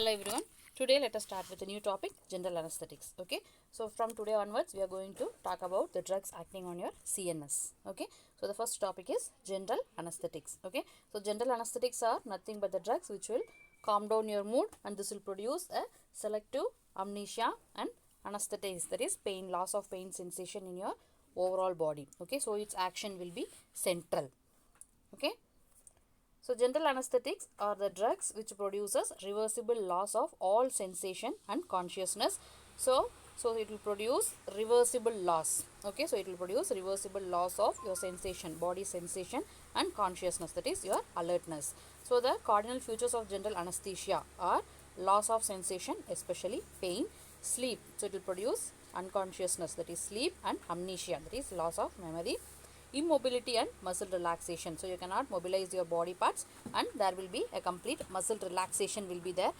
Hello everyone. Today let us start with a new topic, general anesthetics. Okay. So from today onwards we are going to talk about the drugs acting on your CNS. Okay. So the first topic is general anesthetics. Okay. So general anesthetics are nothing but the drugs which will calm down your mood, and this will produce a selective amnesia and anesthesia, that is pain, loss of pain sensation in your overall body. Okay. So its action will be central. Okay. So general anesthetics are the drugs which produces reversible loss of all sensation and consciousness. So it will produce reversible loss. Okay, so it will produce reversible loss of your sensation, body sensation and consciousness, that is your alertness. So the cardinal features of general anesthesia are loss of sensation, especially pain, sleep. So it will produce unconsciousness, that is sleep, and amnesia, that is loss of memory, immobility and muscle relaxation. So you cannot mobilize your body parts, and there will be a complete muscle relaxation will be there,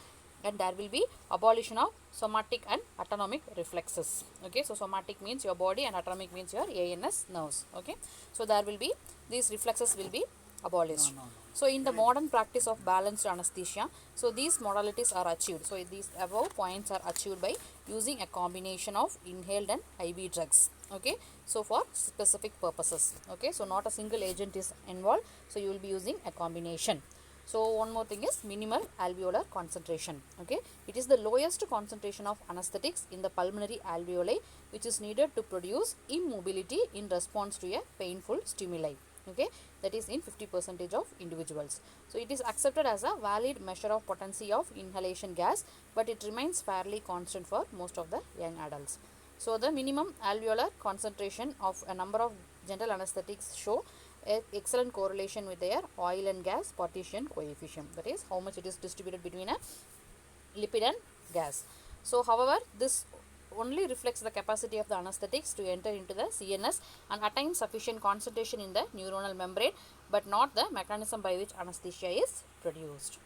and there will be abolition of somatic and autonomic reflexes. Okay, so somatic means your body and autonomic means your ANS nerves. Okay, so there will be these reflexes will be abolished. So in the modern practice of balanced anesthesia, so these modalities are achieved. So these above points are achieved by using a combination of inhaled and IV drugs. Okay, so for specific purposes. Okay, so not a single agent is involved, so you will be using a combination. So one more thing is minimal alveolar concentration. Okay, it is the lowest concentration of anesthetics in the pulmonary alveoli which is needed to produce immobility in response to a painful stimuli. Okay, that is in 50% of individuals. So it is accepted as a valid measure of potency of inhalation gas, but it remains fairly constant for most of the young adults. So the minimum alveolar concentration of a number of general anesthetics show a excellent correlation with their oil and gas partition coefficient, that is how much it is distributed between a lipid and gas. So however, this only reflects the capacity of the anesthetics to enter into the CNS and attain sufficient concentration in the neuronal membrane, but not the mechanism by which anesthesia is produced.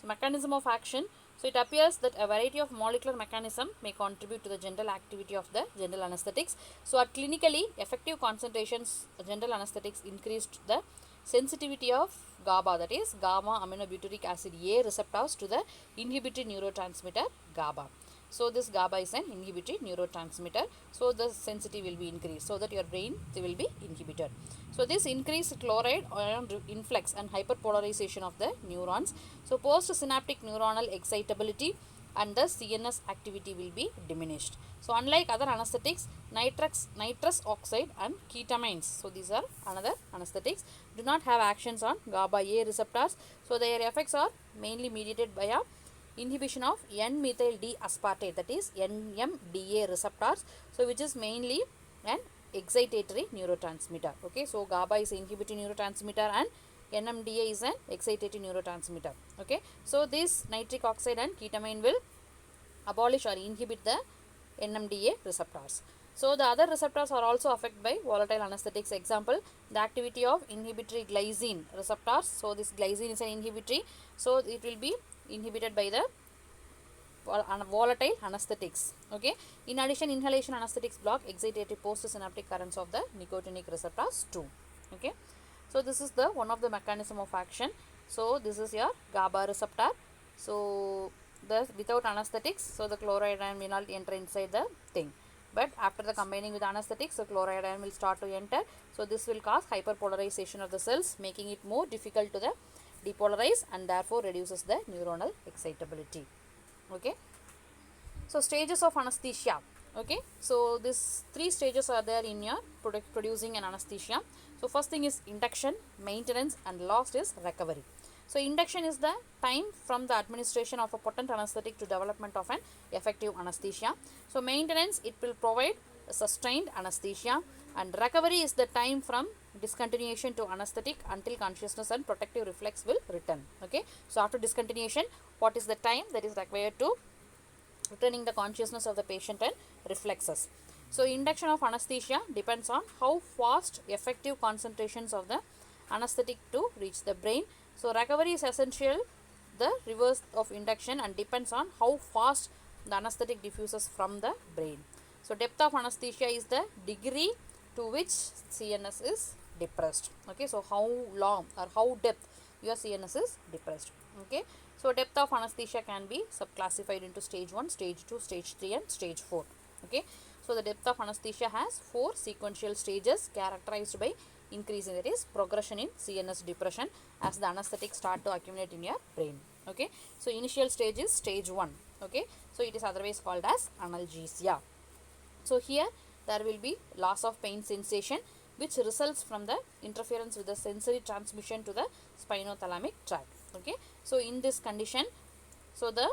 So mechanism of action. So it appears that a variety of molecular mechanism may contribute to the general activity of the general anesthetics. So at clinically effective concentrations, general anesthetics increased the sensitivity of GABA, that is gamma aminobutyric acid A receptors to the inhibitory neurotransmitter GABA. So this GABA is an inhibitory neurotransmitter. So the sensitivity will be increased so that your brain will be inhibited. So this increased chloride ion influx and hyperpolarization of the neurons. So postsynaptic neuronal excitability and the CNS activity will be diminished. So unlike other anesthetics, nitrous oxide and ketamines, so these are another anesthetics, do not have actions on GABA A receptors. So their effects are mainly mediated by a inhibition of N-methyl D aspartate, that is NMDA receptors, so which is mainly an excitatory neurotransmitter. Okay, so GABA is an inhibitory neurotransmitter and NMDA is an excitatory neurotransmitter. Okay, so this nitric oxide and ketamine will abolish or inhibit the NMDA receptors. So the other receptors are also affected by volatile anesthetics. Example, the activity of inhibitory glycine receptors. So this glycine is an inhibitory, so it will be inhibited by the volatile anesthetics. Okay, in addition, inhalation anesthetics block excitatory postsynaptic currents of the nicotinic receptors too. Okay, so this is the one of the mechanism of action. So this is your GABA receptor. So the without anesthetics, so the chloride ion will not enter inside the thing, but after the combining with anesthetics, the chloride ion will start to enter. So this will cause hyperpolarization of the cells, making it more difficult to the depolarize, and therefore reduces the neuronal excitability. Okay, so stages of anesthesia. Okay, so these three stages are there in your producing an anesthesia. So first thing is induction, maintenance, and last is recovery. So induction is the time from the administration of a potent anesthetic to development of an effective anesthesia. So maintenance, it will provide sustained anesthesia, and recovery is the time from discontinuation to anesthetic until consciousness and protective reflex will return. Okay, so after discontinuation, what is the time that is required to returning the consciousness of the patient and reflexes. So induction of anesthesia depends on how fast effective concentrations of the anesthetic to reach the brain. So recovery is essential, the reverse of induction, and depends on how fast the anesthetic diffuses from the brain. So depth of anesthesia is the degree to which CNS is depressed. Okay, so how long or how depth your CNS is depressed. Okay, So depth of anesthesia can be subclassified into stage 1, stage 2, stage 3 and stage 4. Okay. So the depth of anesthesia has 4 sequential stages characterized by increasing, that is progression in CNS depression as the anesthetic start to accumulate in your brain. Okay. So initial stage is stage 1. Okay. So it is otherwise called as analgesia. So here there will be loss of pain sensation which results from the interference with the sensory transmission to the spinothalamic tract. Okay. So in this condition, so the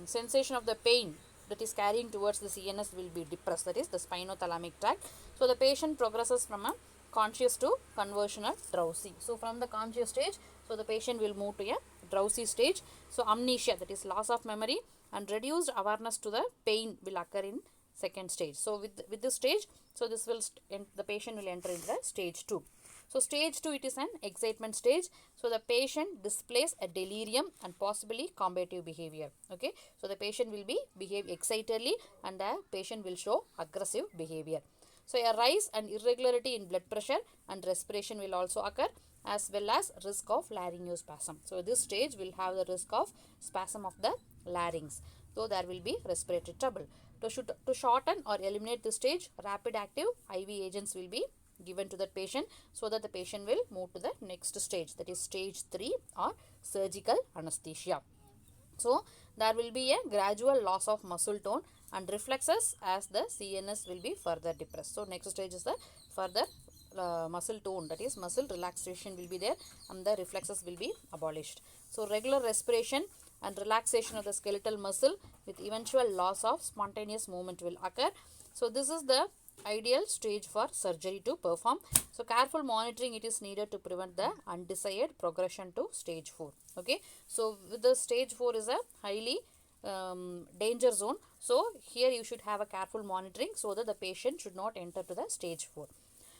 sensation of the pain that is carrying towards the CNS will be depressed, that is the spinothalamic tract. So the patient progresses from a conscious to conversional drowsy. So from the conscious stage, so the patient will move to a drowsy stage. So amnesia, that is loss of memory, and reduced awareness to the pain will occur in second stage. So with this stage, so this will the patient will enter into the stage 2. So stage 2, it is an excitement stage. So the patient displays a delirium and possibly combative behavior. Okay. So the patient will behave excitedly and the patient will show aggressive behavior. So a rise and irregularity in blood pressure and respiration will also occur, as well as risk of laryngospasm. So this stage will have the risk of spasm of the larynx. So there will be respiratory trouble. To shorten or eliminate the stage, rapid active IV agents will be given to that patient so that the patient will move to the next stage, that is stage 3 or surgical anesthesia. So there will be a gradual loss of muscle tone and reflexes as the CNS will be further depressed. So next stage is the further muscle tone, that is muscle relaxation will be there and the reflexes will be abolished. So regular respiration and relaxation of the skeletal muscle with eventual loss of spontaneous movement will occur. So this is the ideal stage for surgery to perform. So careful monitoring it is needed to prevent the undesired progression to stage 4. Okay. So with the stage 4 is a highly danger zone. So here you should have a careful monitoring so that the patient should not enter to the stage 4.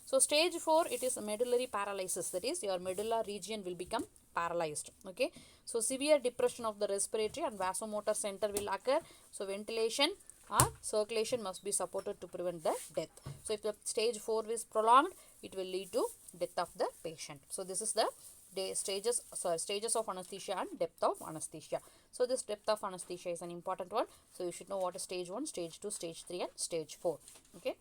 So stage 4, it is a medullary paralysis, that is your medulla region will become paralyzed. Okay. So severe depression of the respiratory and vasomotor center will occur. So ventilation or circulation must be supported to prevent the death. So if the stage 4 is prolonged, it will lead to death of the patient. So this is the stages of anesthesia and depth of anesthesia. So this depth of anesthesia is an important one. So you should know what is stage 1, stage 2, stage 3 and stage 4. Okay.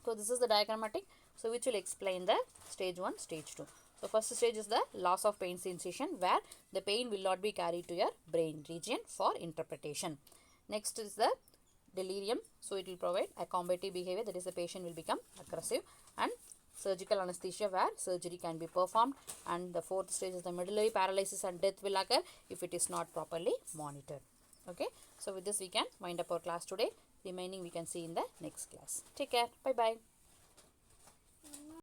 So this is the diagrammatic, so which will explain the stage 1, stage 2. So first stage is the loss of pain sensation, where the pain will not be carried to your brain region for interpretation. Next is the delirium. So it will provide a combative behavior, that is the patient will become aggressive, and surgical anesthesia where surgery can be performed. And the fourth stage is the medullary paralysis and death will occur if it is not properly monitored. Okay. So with this we can wind up our class today. Remaining we can see in the next class. Take care. Bye bye.